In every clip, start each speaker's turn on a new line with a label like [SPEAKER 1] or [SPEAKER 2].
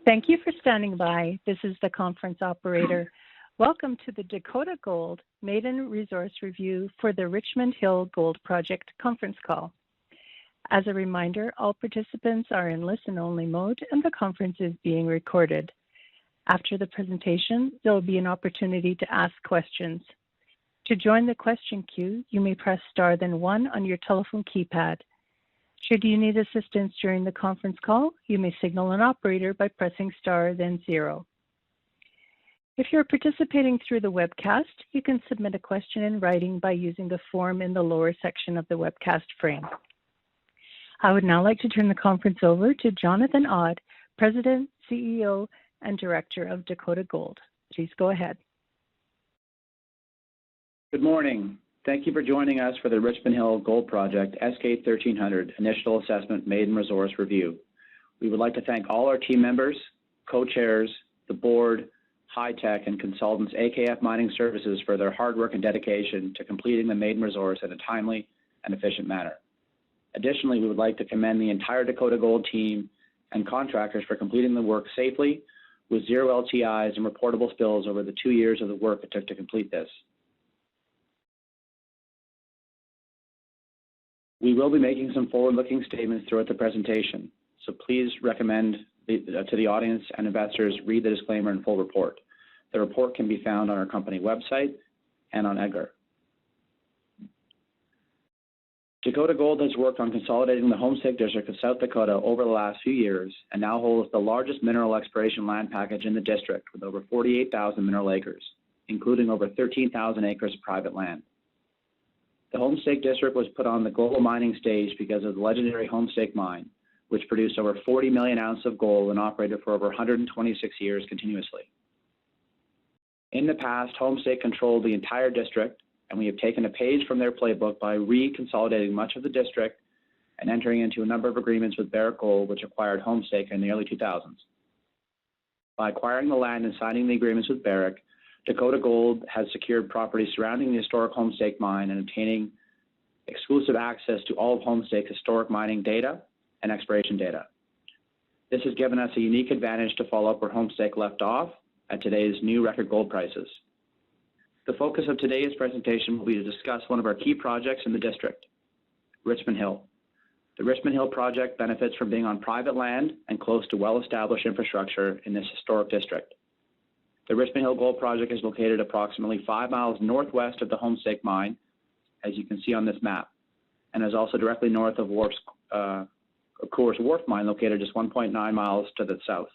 [SPEAKER 1] Thank you for standing by. This is the conference operator. Welcome to the Dakota Gold Maiden Resource Review for the Richmond Hill Gold Project conference call. As a reminder, all participants are in listen-only mode and the conference is being recorded. After the presentation, there will be an opportunity to ask questions. To join the question queue, you may press star then 1 on your telephone keypad. Should you need assistance during the conference call, you may signal an operator by pressing star then 0. If you're participating through the webcast, you can submit a question in writing by using the form in the lower section of the webcast frame. I would now like to turn the conference over to Jonathan Odd, President, CEO, and Director of Dakota Gold. Please go ahead.
[SPEAKER 2] Good morning. Thank you for joining us for the Richmond Hill Gold Project S-K 1300 Initial Assessment Maiden Resource Review. We would like to thank all our team members, co-chairs, the board, high-tech, and consultants AKF Mining Services for their hard work and dedication to completing the maiden resource in a timely and efficient manner. Additionally, we would like to commend the entire Dakota Gold team and contractors for completing the work safely with 0 LTIs and reportable spills over the 2 years of the work it took to complete this. We will be making some forward-looking statements throughout the presentation, so please recommend to the audience and investors read the disclaimer in full report. The report can be found on our company website and on EDGAR. Dakota Gold has worked on consolidating the Homestake District of South Dakota over the last few years and now holds the largest mineral exploration land package in the district with over 48,000 mineral acres, including over 13,000 acres of private land. The Homestake District was put on the global mining stage because of the legendary Homestake mine, which produced over 40 million ounces of gold and operated for over 126 years continuously. In the past, Homestake controlled the entire district, and we have taken a page from their playbook by reconsolidating much of the district and entering into a number of agreements with Barrick Gold, which acquired Homestake in the early 2000s. By acquiring the land and signing the agreements with Barrick, Dakota Gold has secured property surrounding the historic Homestake mine and obtaining exclusive access to all of Homestake's historic mining data and exploration data. This has given us a unique advantage to follow up where Homestake left off at today's new record gold prices. The focus of today's presentation will be to discuss one of our key projects in the district, Richmond Hill. The Richmond Hill project benefits from being on private land and close to well-established infrastructure in this historic district. The Richmond Hill Gold Project is located approximately 5 miles northwest of the Homestake mine, as you can see on this map, and is also directly north of Coors Wharf mine, located just 1.9 miles to the south.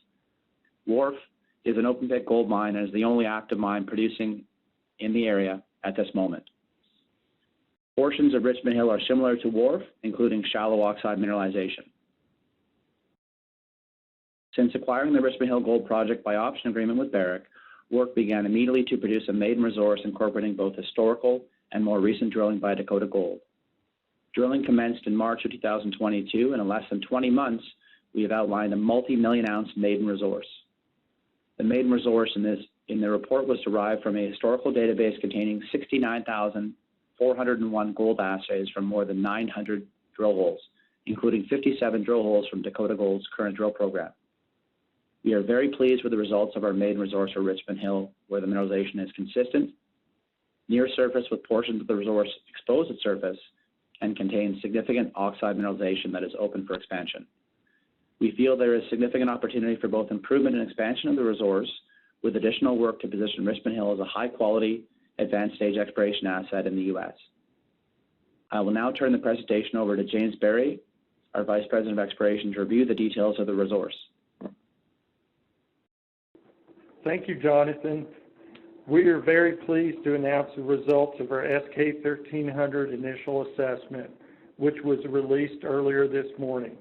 [SPEAKER 2] Wharf is an open-pit gold mine and is the only active mine producing in the area at this moment. Portions of Richmond Hill are similar to Wharf, including shallow oxide mineralization. Since acquiring the Richmond Hill Gold Project by option agreement with Barrick, work began immediately to produce a maiden resource incorporating both historical and more recent drilling by Dakota Gold. Drilling commenced in March of 2022, and in less than 20 months, we have outlined a multi-million ounce maiden resource. The maiden resource in the report was derived from a historical database containing 69,401 gold assays from more than 900 drill holes, including 57 drill holes from Dakota Gold's current drill program. We are very pleased with the results of our maiden resource for Richmond Hill, where the mineralization is consistent, near surface with portions of the resource exposed at surface, and contains significant oxide mineralization that is open for expansion. We feel there is significant opportunity for both improvement and expansion of the resource, with additional work to position Richmond Hill as a high-quality, advanced stage exploration asset in the U.S. I will now turn the presentation over to James Berry, our Vice President of Exploration, to review the details of the resource.
[SPEAKER 3] Thank you, Jonathan. We are very pleased to announce the results of our S-K 1300 initial assessment, which was released earlier this morning.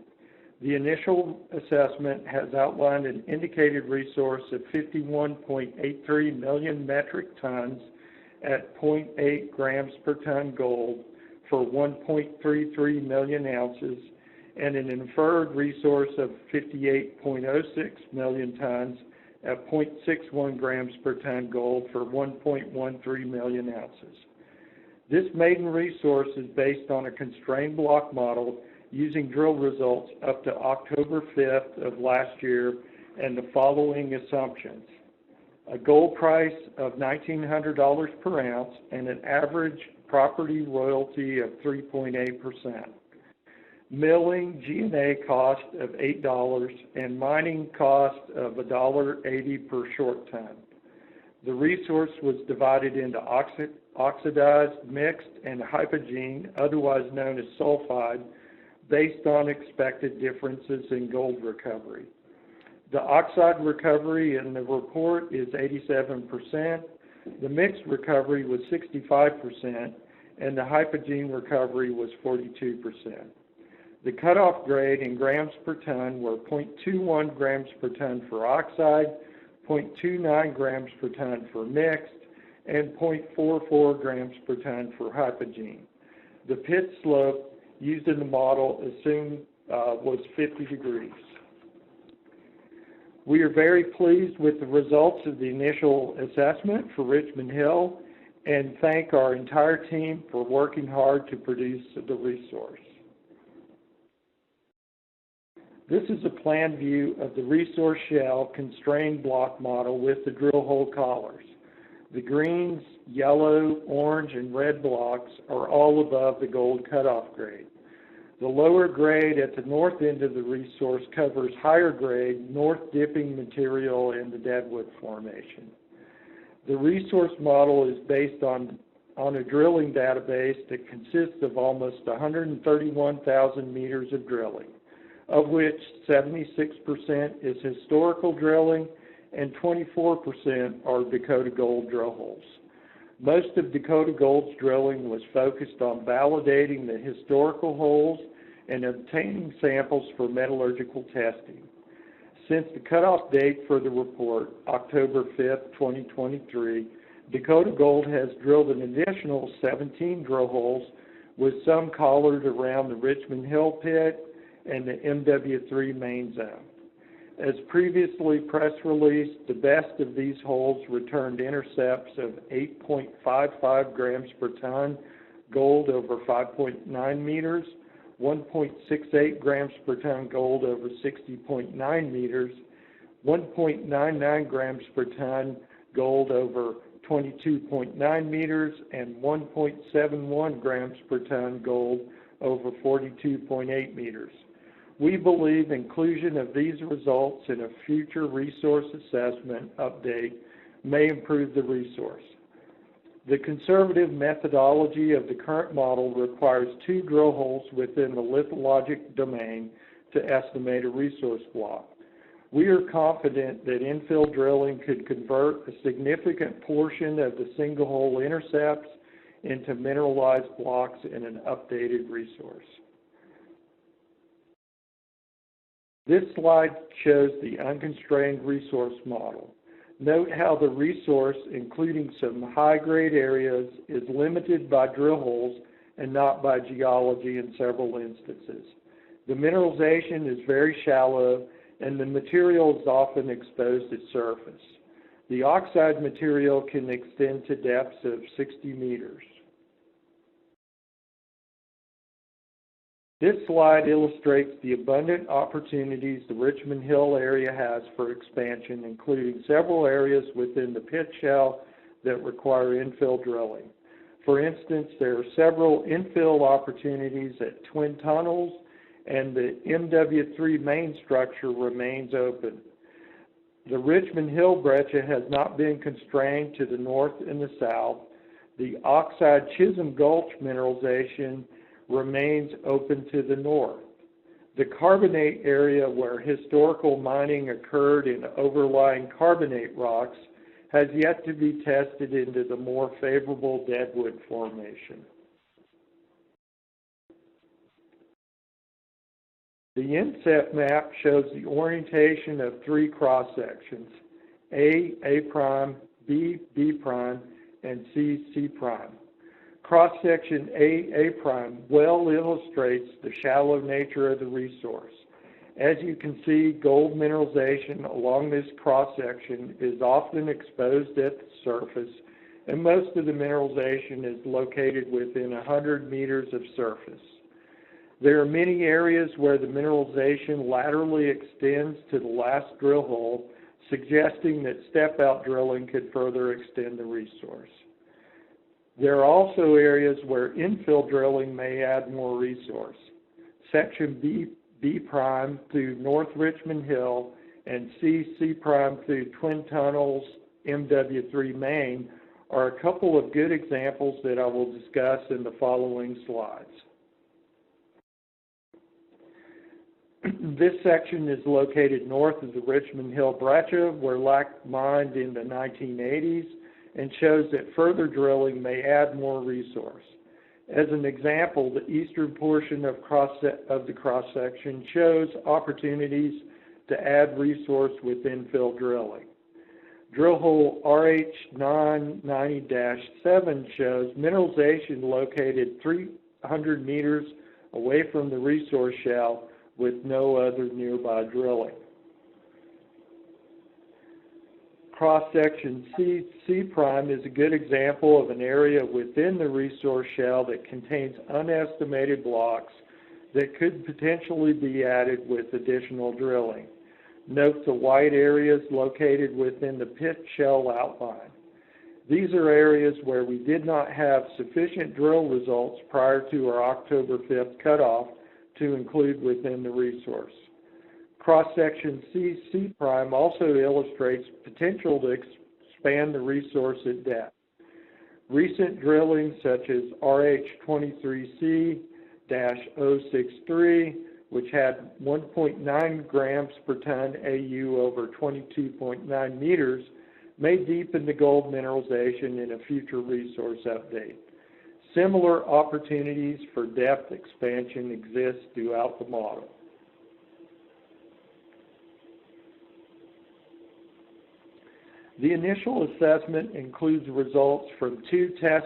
[SPEAKER 3] The initial assessment has outlined an indicated resource of 51.83 million metric tons at 0.8 grams per ton gold for 1.33 million ounces and an inferred resource of 58.06 million tons at 0.61 grams per ton gold for 1.13 million ounces. This maiden resource is based on a constrained block model using drill results up to October 5th of last year and the following assumptions: a gold price of $1,900 per ounce and an average property royalty of 3.8%. Milling G&A cost of $8 and mining cost of $1.80 per short ton. The resource was divided into oxidized, mixed, and hypogene, otherwise known as sulfide, based on expected differences in gold recovery. The oxide recovery in the report is 87%, the mixed recovery was 65%, and the hypogene recovery was 42%. The cutoff grade in grams per ton were 0.21 grams per ton for oxide, 0.29 grams per ton for mixed, and 0.44 grams per ton for hypogene. The pit slope used in the model assumed was 50 degrees. We are very pleased with the results of the initial assessment for Richmond Hill and thank our entire team for working hard to produce the resource. This is a plan view of the resource shell constrained block model with the drill hole collars. The greens, yellow, orange, and red blocks are all above the gold cutoff grade. The lower grade at the north end of the resource covers higher grade, north dipping material in the Deadwood Formation. The resource model is based on a drilling database that consists of almost 131,000 meters of drilling, of which 76% is historical drilling and 24% are Dakota Gold drill holes. Most of Dakota Gold's drilling was focused on validating the historical holes and obtaining samples for metallurgical testing. Since the cutoff date for the report, October 5th, 2023, Dakota Gold has drilled an additional 17 drill holes, with some collared around the Richmond Hill pit and the MW3 main zone. As previously press released, the best of these holes returned intercepts of 8.55 grams per ton gold over 5.9 meters, 1.68 grams per ton gold over 60.9 meters, 1.99 grams per ton gold over 22.9 meters, and 1.71 grams per ton gold over 42.8 meters. We believe inclusion of these results in a future resource assessment update may improve the resource. The conservative methodology of the current model requires 2 drill holes within the lithologic domain to estimate a resource block. We are confident that infill drilling could convert a significant portion of the single hole intercepts into mineralized blocks in an updated resource. This slide shows the unconstrained resource model. Note how the resource, including some high-grade areas, is limited by drill holes and not by geology in several instances. The mineralization is very shallow and the material is often exposed at surface. The oxide material can extend to depths of 60 meters. This slide illustrates the abundant opportunities the Richmond Hill area has for expansion, including several areas within the pit shell that require infill drilling. For instance, there are several infill opportunities at twin tunnels, and the MW3 main structure remains open. The Richmond Hill breccia has not been constrained to the north and the south. The oxide Chisholm Gulch mineralization remains open to the north. The carbonate area where historical mining occurred in overlying carbonate rocks has yet to be tested into the more favorable Deadwood Formation. The inset map shows the orientation of 3 cross-sections, A, A', B, B', and C, C'. Cross-section A', well illustrates the shallow nature of the resource. As you can see, gold mineralization along this cross-section is often exposed at the surface, and most of the mineralization is located within 100 meters of surface. There are many areas where the mineralization laterally extends to the last drill hole, suggesting that step-out drilling could further extend the resource. There are also areas where infill drilling may add more resource. Section B prime through North Richmond Hill and C prime through Twin Tunnels MW3 main are a couple of good examples that I will discuss in the following slides. This section is located north of the Richmond Hill breccia, where lac mined in the 1980s, and shows that further drilling may add more resource. As an example, the eastern portion of the cross-section shows opportunities to add resource with infill drilling. Drill hole RH990-7 shows mineralization located 300 meters away from the resource shell with no other nearby drilling. Cross-section C prime is a good example of an area within the resource shell that contains unestimated blocks that could potentially be added with additional drilling. Note the white areas located within the pit shell outline. These are areas where we did not have sufficient drill results prior to our October 5th cutoff to include within the resource. Cross-section C prime also illustrates potential to expand the resource at depth. Recent drilling such as RH23C-063, which had 1.9 grams per ton AU over 22.9 meters, may deepen the gold mineralization in a future resource update. Similar opportunities for depth expansion exist throughout the model. The initial assessment includes results from 2 test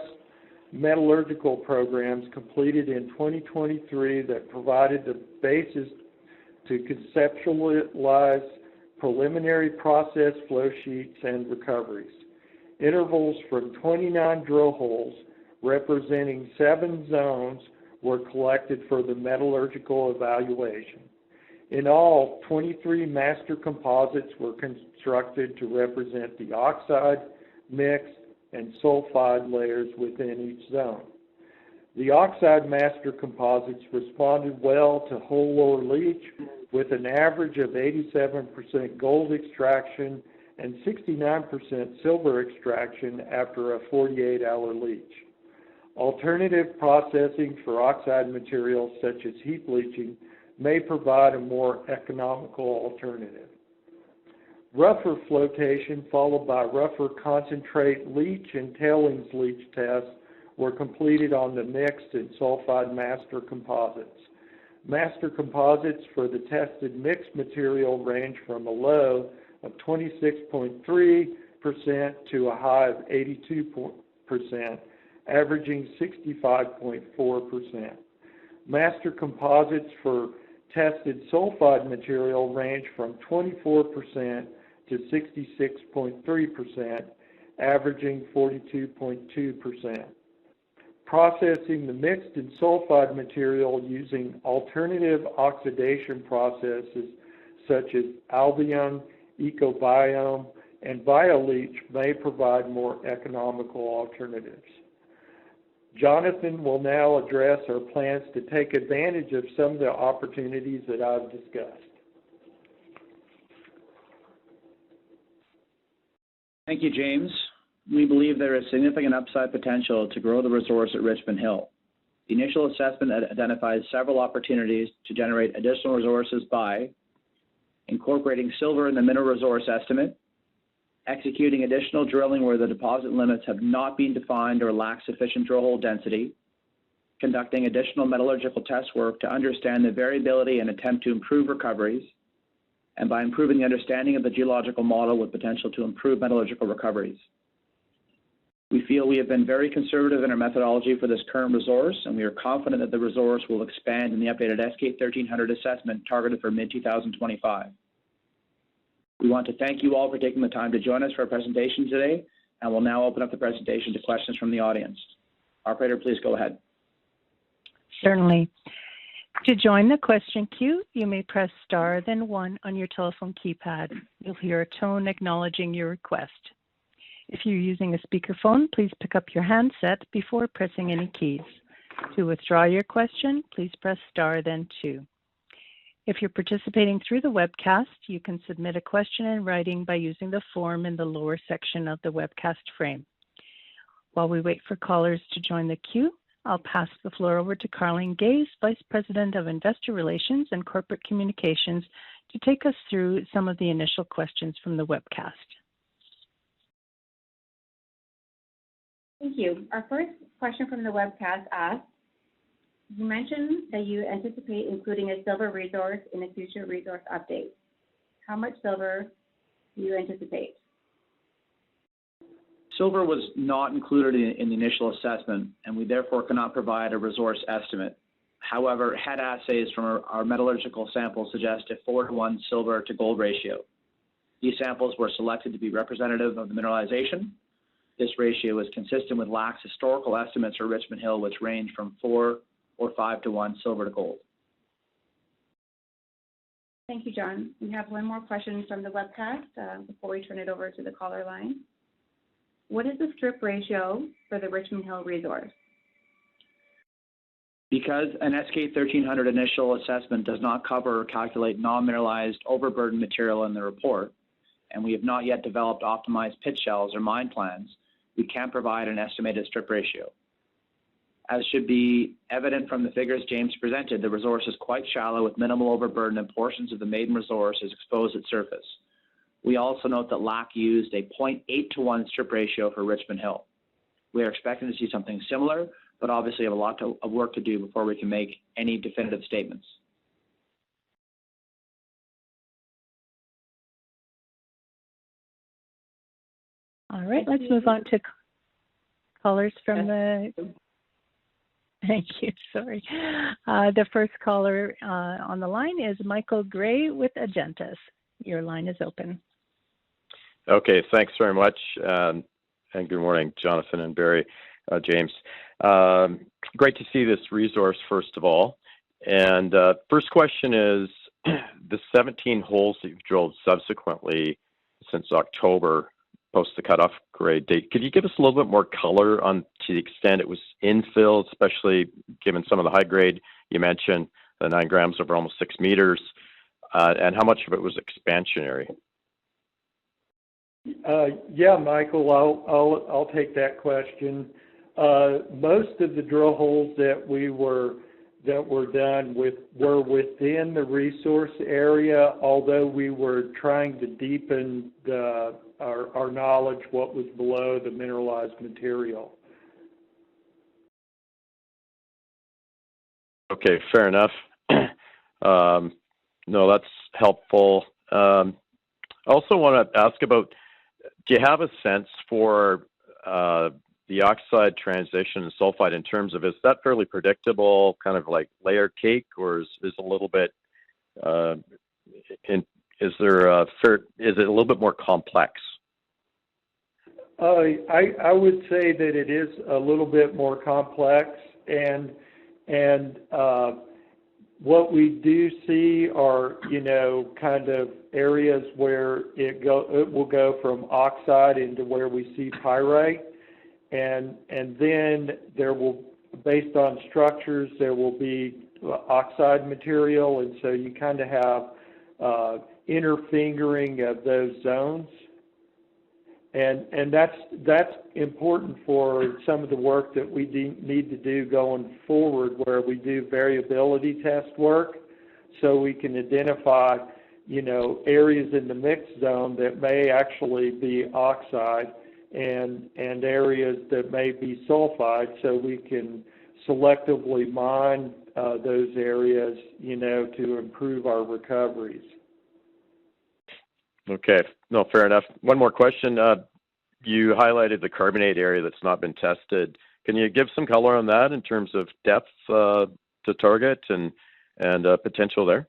[SPEAKER 3] metallurgical programs completed in 2023 that provided the basis to conceptualize preliminary process flow sheets and recoveries. Intervals from 29 drill holes representing 7 zones were collected for the metallurgical evaluation. In all, 23 master composites were constructed to represent the oxide, mixed, and sulfide layers within each zone. The oxide master composites responded well to whole ore leach with an average of 87% gold extraction and 69% silver extraction after a 48-hour leach. Alternative processing for oxide materials such as heap leaching may provide a more economical alternative. Rougher flotation followed by rougher concentrate leach and tailings leach tests were completed on the mixed and sulfide master composites. Master composites for the tested mixed material range from a low of 26.3% to a high of 82%, averaging 65.4%. Master composites for tested sulfide material range from 24% to 66.3%, averaging 42.2%. Processing the mixed and sulfide material using alternative oxidation processes such as Albion, Ecobiome, and BioLeach may provide more economical alternatives. Jonathan will now address our plans to take advantage of some of the opportunities that I've discussed.
[SPEAKER 2] Thank you, James. We believe there is significant upside potential to grow the resource at Richmond Hill. The initial assessment identifies several opportunities to generate additional resources by incorporating silver in the mineral resource estimate, executing additional drilling where the deposit limits have not been defined or lack sufficient drill hole density, conducting additional metallurgical test work to understand the variability and attempt to improve recoveries, and by improving the understanding of the geological model with potential to improve metallurgical recoveries. We feel we have been very conservative in our methodology for this current resource, and we are confident that the resource will expand in the updated S-K 1300 assessment targeted for mid-2025. We want to thank you all for taking the time to join us for our presentation today, and we'll now open up the presentation to questions from the audience. Operator, please go ahead.
[SPEAKER 1] Certainly. To join the question queue, you may press star then 1 on your telephone keypad. You'll hear a tone acknowledging your request. If you're using a speakerphone, please pick up your handset before pressing any keys. To withdraw your question, please press star then 2. If you're participating through the webcast, you can submit a question in writing by using the form in the lower section of the webcast frame. While we wait for callers to join the queue, I'll pass the floor over to Carleen Gaze, Vice President of Investor Relations and Corporate Communications, to take us through some of the initial questions from the webcast.
[SPEAKER 4] Thank you. Our first question from the webcast asks, you mentioned that you anticipate including a silver resource in a future resource update. How much silver do you anticipate?
[SPEAKER 2] Silver was not included in the initial assessment, and we therefore cannot provide a resource estimate. However, head assays from our metallurgical samples suggest a 4-to-1 silver to gold ratio. These samples were selected to be representative of the mineralization. This ratio is consistent with LAC's historical estimates for Richmond Hill, which range from 4 or 5-to-1 silver to gold.
[SPEAKER 4] Thank you, John. We have one more question from the webcast before we turn it over to the caller line. What is the strip ratio for the Richmond Hill resource?
[SPEAKER 2] Because an S-K 1300 initial assessment does not cover or calculate non-mineralized overburden material in the report, and we have not yet developed optimized pit shells or mine plans, we can't provide an estimated strip ratio. As should be evident from the figures James presented, the resource is quite shallow with minimal overburden and portions of the maiden resource is exposed at surface. We also note that LAC used a 0.8-to-1 strip ratio for Richmond Hill. We are expecting to see something similar, but obviously have a lot of work to do before we can make any definitive statements.
[SPEAKER 1] All right, let's move on to callers from the... Thank you, sorry. The first caller on the line is Michael Gray with Agentis. Your line is open.
[SPEAKER 5] Okay, thanks very much. And good morning, Jonathan and Barry, James. Great to see this resource, first of all. And first question is, the 17 holes that you've drilled subsequently since October, post the cutoff grade date, could you give us a little bit more color on to the extent it was infill, especially given some of the high grade you mentioned, the 9 grams over almost 6 meters, and how much of it was expansionary?
[SPEAKER 3] Yeah, Michael, I'll take that question. Most of the drill holes that were done were within the resource area, although we were trying to deepen our knowledge what was below the mineralized material.
[SPEAKER 5] Okay, fair enough. No, that's helpful. I also want to ask about, do you have a sense for the oxide transition and sulfide in terms of, is that fairly predictable, kind of like layer cake, or is a little bit, is it a little bit more complex?
[SPEAKER 3] I would say that it is a little bit more complex, and what we do see are, kind of areas where it will go from oxide into where we see pyrite, and then there will, based on structures, there will be oxide material, and so you kind of have interfingering of those zones. And that's important for some of the work that we need to do going forward, where we do variability test work, so we can identify, areas in the mixed zone that may actually be oxide and areas that may be sulfide, so we can selectively mine those areas, to improve our recoveries.
[SPEAKER 5] Okay, no, fair enough. One more question. You highlighted the carbonate area that's not been tested. Can you give some color on that in terms of depth to target and potential there?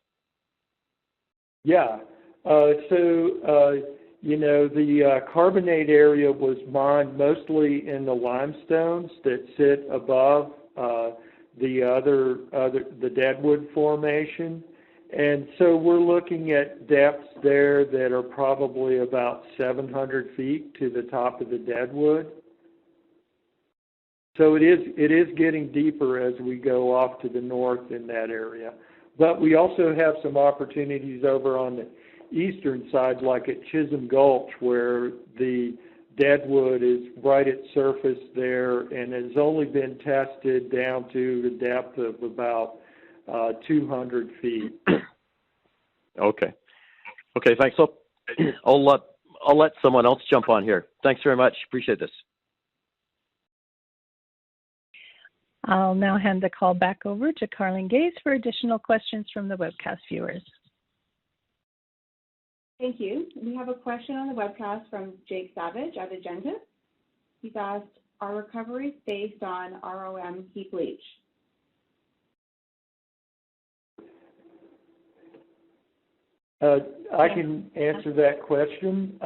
[SPEAKER 3] Yeah. The carbonate area was mined mostly in the limestones that sit above the Deadwood Formation. And so we're looking at depths there that are probably about 700 feet to the top of the Deadwood. So it is getting deeper as we go off to the north in that area. But we also have some opportunities over on the eastern side, like at Chisholm Gulch, where the Deadwood is right at surface there and has only been tested down to the depth of about 200 feet.
[SPEAKER 5] Okay. Okay, thanks. I'll let someone else jump on here. Thanks very much. Appreciate this.
[SPEAKER 1] I'll now hand the call back over to Carlin Gaze for additional questions from the webcast viewers.
[SPEAKER 4] Thank you. We have a question on the webcast from Jake Savage at Agenda. He's asked, are recoveries based on ROM heap leach?
[SPEAKER 3] I can answer that question.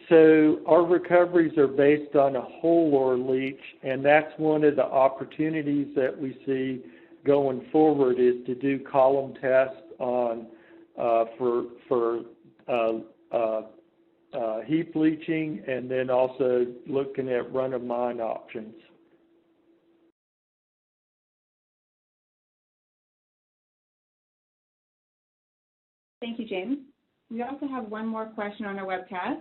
[SPEAKER 3] So our recoveries are based on a whole ore leach, and that's one of the opportunities that we see going forward is to do column tests on for heap leaching, and then also looking at run-of-mine options.
[SPEAKER 4] Thank you, James. We also have one more question on our webcast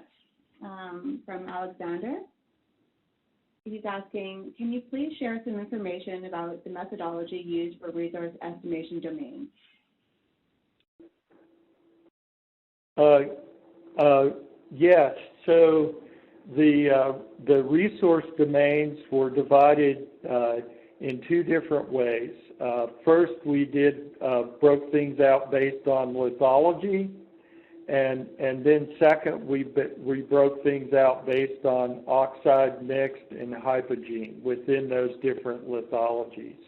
[SPEAKER 4] from Alexander. He's asking, can you please share some information about the methodology used for resource estimation domains?
[SPEAKER 3] Yes. So the resource domains were divided in two different ways. First, we broke things out based on lithology, and then second, we broke things out based on oxide mixed and hypogene within those different lithologies.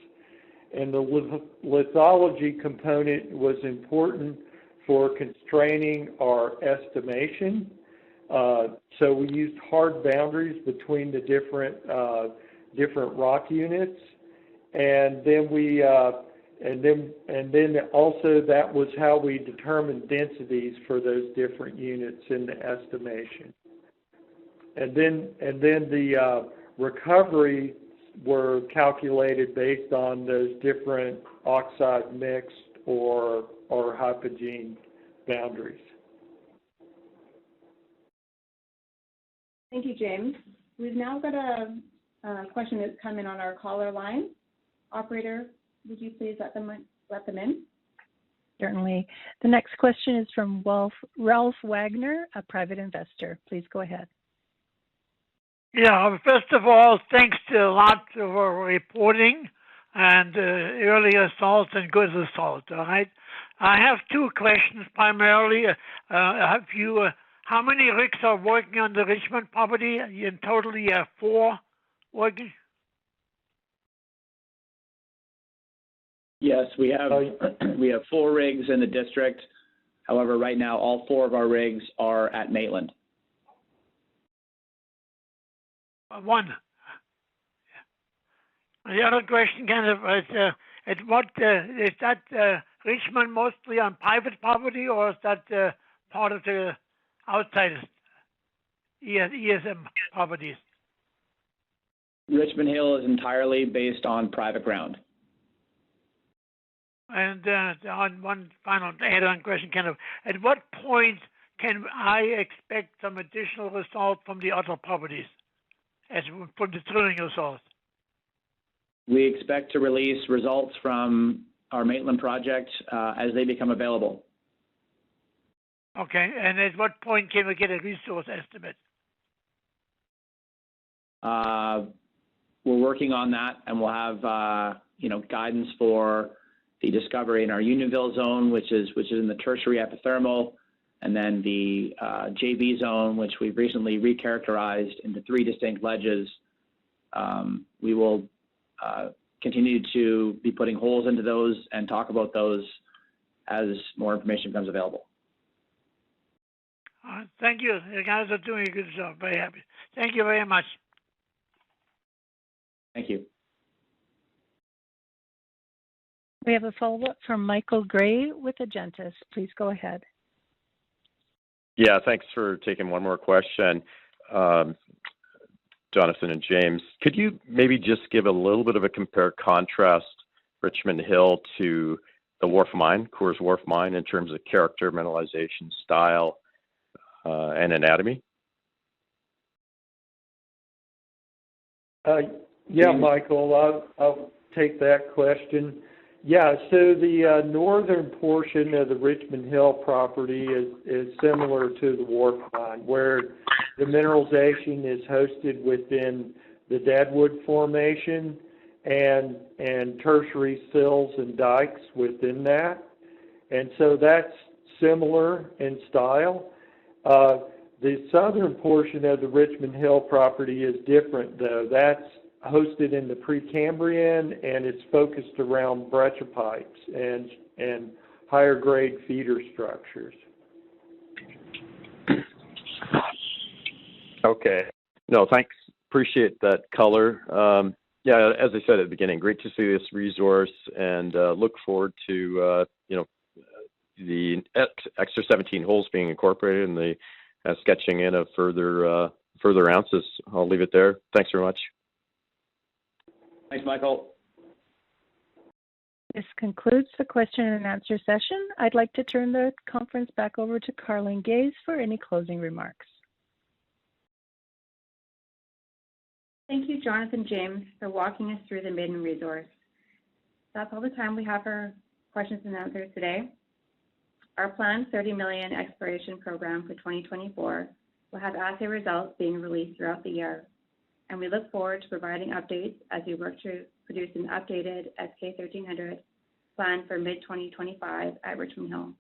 [SPEAKER 3] And the lithology component was important for constraining our estimation. So we used hard boundaries between the different rock units, and then also that was how we determined densities for those different units in the estimation. And then the recovery were calculated based on those different oxide mixed or hypogene boundaries.
[SPEAKER 4] Thank you, James. We've now got a question that's come in on our caller line. Operator, would you please let them in?
[SPEAKER 1] Certainly. The next question is from Ralph Wagner, a private investor. Please go ahead.
[SPEAKER 6] Yeah, first of all, thanks to a lot for reporting and early assaults and good assaults, all right? I have two questions primarily. How many rigs are working on the Richmond property? In total, you have 4 working?
[SPEAKER 2] Yes, we have 4 rigs in the district. However, right now, all 4 of our rigs are at Maitland.
[SPEAKER 6] 1. The other question kind of is, is that Richmond mostly on private property, or is that part of the outside ESM properties?
[SPEAKER 2] Richmond Hill is entirely based on private ground.
[SPEAKER 6] And on one final add-on question, kind of, at what point can I expect some additional results from the other properties, from the drilling results?
[SPEAKER 2] We expect to release results from our Maitland project as they become available.
[SPEAKER 6] Okay, and at what point can we get a resource estimate?
[SPEAKER 2] We're working on that, and we'll have guidance for the discovery in our Unionville zone, which is in the tertiary epithermal, and then the JV zone, which we've recently recharacterized into 3 distinct ledges. We will continue to be putting holes into those and talk about those as more information becomes available.
[SPEAKER 6] Thank you. You guys are doing a good job. Very happy. Thank you very much.
[SPEAKER 2] Thank you.
[SPEAKER 1] We have a follow-up from Michael Gray with Agentis. Please go ahead.
[SPEAKER 5] Yeah, thanks for taking one more question. Jonathan and James, could you maybe just give a little bit of a compare-contrast Richmond Hill to the Wharf Mine, Coors Wharf Mine, in terms of character, mineralization, style, and anatomy?
[SPEAKER 3] Yeah, Michael, I'll take that question. Yeah, so the northern portion of the Richmond Hill property is similar to the Wharf Mine, where the mineralization is hosted within the Deadwood Formation and tertiary sills and dikes within that. And so that's similar in style. The southern portion of the Richmond Hill property is different, though. That's hosted in the Precambrian, and it's focused around breccia pipes and higher grade feeder structures.
[SPEAKER 5] Okay. No, thanks. Appreciate that color. Yeah, as I said at the beginning, great to see this resource, and look forward to the extra 17 holes being incorporated and the sketching in of further ounces. I'll leave it there. Thanks very much.
[SPEAKER 2] Thanks, Michael.
[SPEAKER 1] This concludes the question and answer session. I'd like to turn the conference back over to Carlin Gaze for any closing remarks.
[SPEAKER 4] Thank you, Jonathan James, for walking us through the maiden resource. That's all the time we have for questions and answers today. Our planned $30 million exploration program for 2024 will have assay results being released throughout the year, and we look forward to providing updates as we work to produce an updated S-K 1300 planned for mid-2025 at Richmond Hill.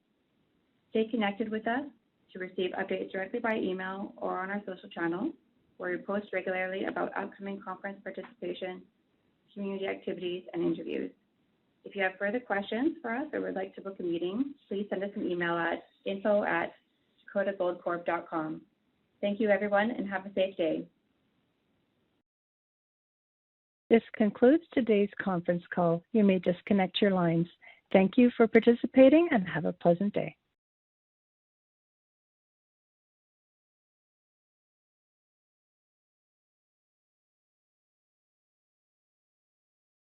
[SPEAKER 4] Stay connected with us to receive updates directly by email or on our social channels, where we post regularly about upcoming conference participation, community activities, and interviews. If you have further questions for us or would like to book a meeting, please send us an email at info@dakotagoldcorp.com. Thank you, everyone, and have a safe day.
[SPEAKER 1] This concludes today's conference call. You may disconnect your lines. Thank you for participating and have a pleasant day.